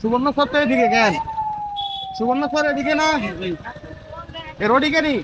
সুবর্ণ স্যার তো এদিকে কেন? সুবর্ণ স্যার এদিকে না, এর ওদিকে নি।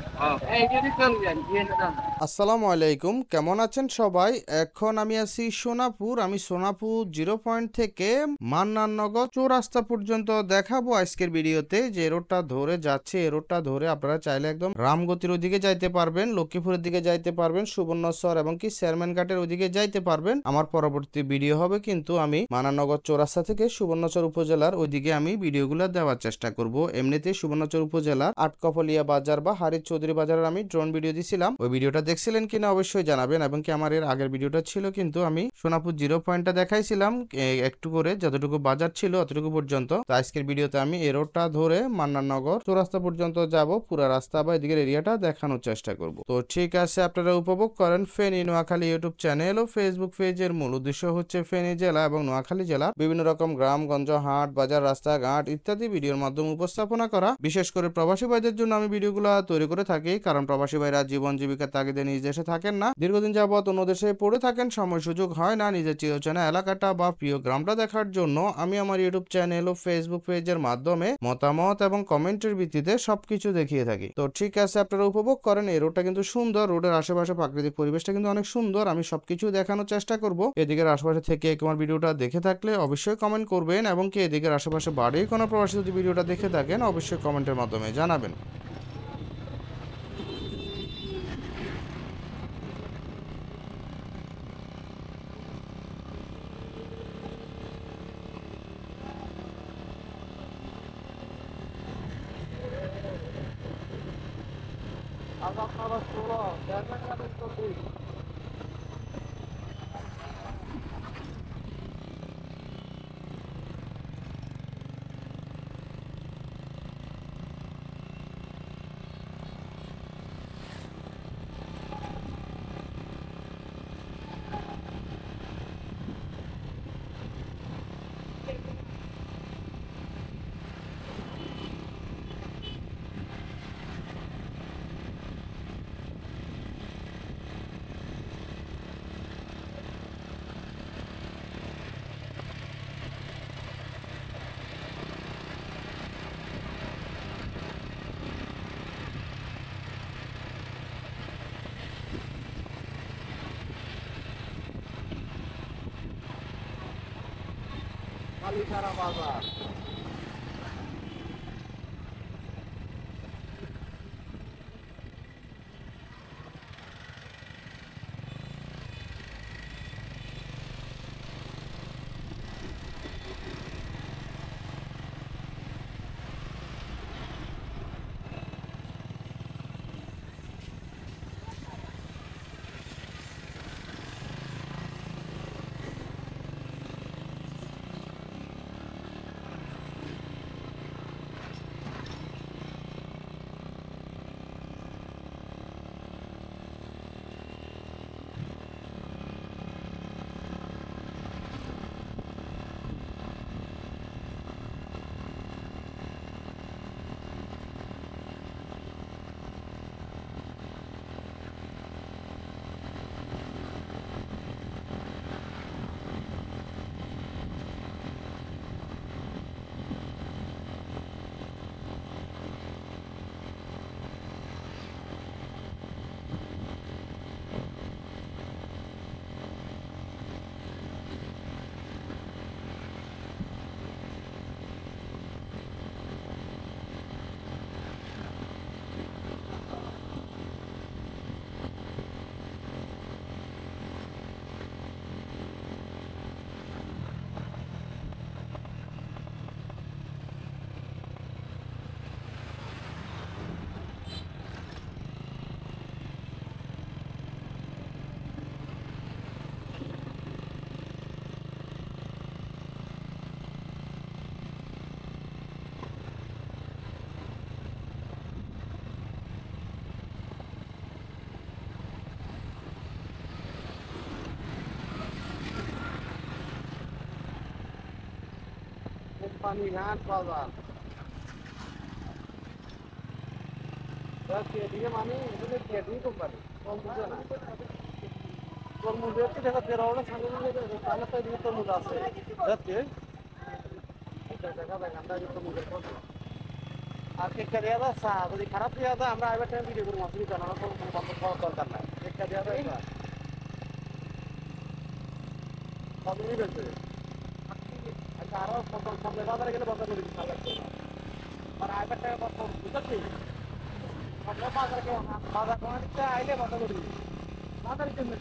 আসসালামু আলাইকুম, কেমন আছেন সবাই? এখন আমি আছি সোনাপুর। আমি সোনাপুর 0 পয়েন্ট থেকে মান্নাননগর চৌরাস্তা পর্যন্ত দেখাবো আজকের ভিডিওতে যে রোডটা ধরে যাচ্ছে। এই রোডটা ধরে আপনারা চাইলে একদম রামগতির ওদিকে যাইতে পারবেন, লক্ষ্মীপুরের দিকে যাইতে পারবেন, সুবর্ণচর এবং কি চেয়ারম্যান ঘাটের ওদিকে যাইতে পারবেন। আমার পরবর্তী ভিডিও হবে কিন্তু আমি মান্নাননগর চৌরাস্তা থেকে সুবর্ণচর উপজেলার ওইদিকে আমি ভিডিওগুলো দেওয়ার চেষ্টা করব। এমনিতে সুবর্ণচর উপজেলার আটকপলিয়া বাজার বা হারির চৌধুরী বাজারের আমি ড্রোন ভিডিও দিছিলাম, ওই ভিডিওটা দেখছিলেন কিনা অবশ্যই জানাবেন। এবং কি আমার এর আগের ভিডিওটা ছিল কিন্তু আমি সোনাপুর 0 পয়েন্টটা দেখাইছিলাম একটু করে, যতটুকু বাজার ছিল অতটুকু পর্যন্ত। তো আজকের ভিডিওতে আমি এই রোডটা ধরে মান্নাননগর চৌরাস্তা পর্যন্ত যাব, পুরো রাস্তা বা এদিকের এরিয়াটা দেখানোর চেষ্টা করব। তো ঠিক আছে, আপনারা উপভোগ করেন ফেনী নোয়াখালী ইউটিউব চ্যানেল ও ফেসবুক পেজের মূল উদ্দেশ্য হচ্ছে ফেনী জেলা এবং নোয়াখালী জেলার বিভিন্ন রকম গ্রামগঞ্জ, হাট বাজার, রাস্তাঘাট ইত্যাদি ভিডিওর মাধ্যমে উপস্থাপনা করা। বিশেষ করে প্রবাসী ভাইদের জন্য আমি ভিডিওগুলো তৈরি করে থাকি, কারণ প্রবাসী ভাইরা জীবন জীবিকার তাগিদে নিজ দেশে থাকেন না, দীর্ঘদিন যাবত অন্য দেশে পড়ে থাকেন, সময় সুযোগ হয় না নিজের চিরচেনা এলাকাটা বা প্রিয় গ্রামটা দেখার জন্য। আমি আমার ইউটিউব চ্যানেল ও ফেসবুক পেজের মাধ্যমে মতামত এবং কমেন্টের ভিত্তিতে সবকিছু দেখিয়ে থাকি। তো ঠিক আছে, আপনারা উপভোগ করেন। এই রোডটা কিন্তু সুন্দর, রোডের আশেপাশে প্রাকৃতিক পরিবেশটা কিন্তু অনেক সুন্দর। আমি সবকিছু দেখানোর চেষ্টা করব। এদিকের আশেপাশে থেকে আমার ভিডিওটা দেখে থাকলে অবশ্যই কমেন্ট করবেন, এবং কি এদিকের আশেপাশে বাড়ির কোনো প্রবাসী যদি ভিডিওটা দেখে থাকেন অবশ্যই কমেন্টের মাধ্যমে জানাবেন। কালীখাড়া বাজার। পানিঘাট বাজার। এদিকে মানে এগুলো কেডি কোম্পানি তরমুজ না, তরমুজ একটু দেখা তেরো সামনে তাহলে তো এদিকে তরমুজ আছে। দেখা যায় আমরা কিন্তু মুখের কথা আর কেকটা দেওয়া যাচ্ছে যদি খারাপ দেওয়া যায় আমরা এবার টাইম ভিডিও করবো অসুবিধা না কোনো বন্ধ করার দরকার নাই কেকটা দেওয়া যায় সব নিয়ে গেছে আচ্ছা আরো সামনে বাজারে গেলে বন্ধ করে দিতে লাগছে আর এবার টাইম বন্ধ বুঝতে আমরা বাজার কোনো দিকটা আইলে বন্ধ করে দিই বাজারের জন্য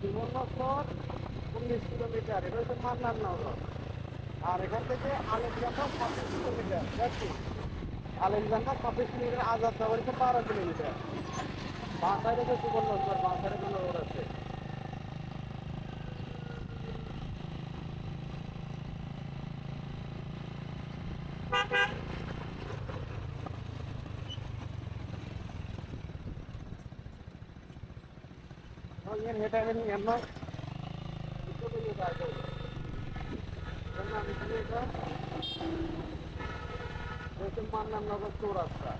বিমানবন্দর 19 কিলোমিটার এটা হচ্ছে মান্নার নগর আর এখান থেকে আলেকজান্ডার 26 কিলোমিটার যাচ্ছি আলেকজান্ডার 26 কিলোমিটার আজাদ নগর 12 কিলোমিটার বাঁ সাইডে যে সুবর্ণচর বাঁ সাইডে কোনো রোড আছে Yang head ini emang itu dulu saja. Karena misalnya kan itu mana naga surat kan.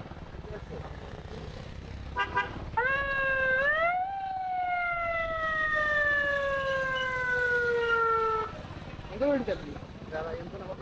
Itu udah jadi. Cara yang pernah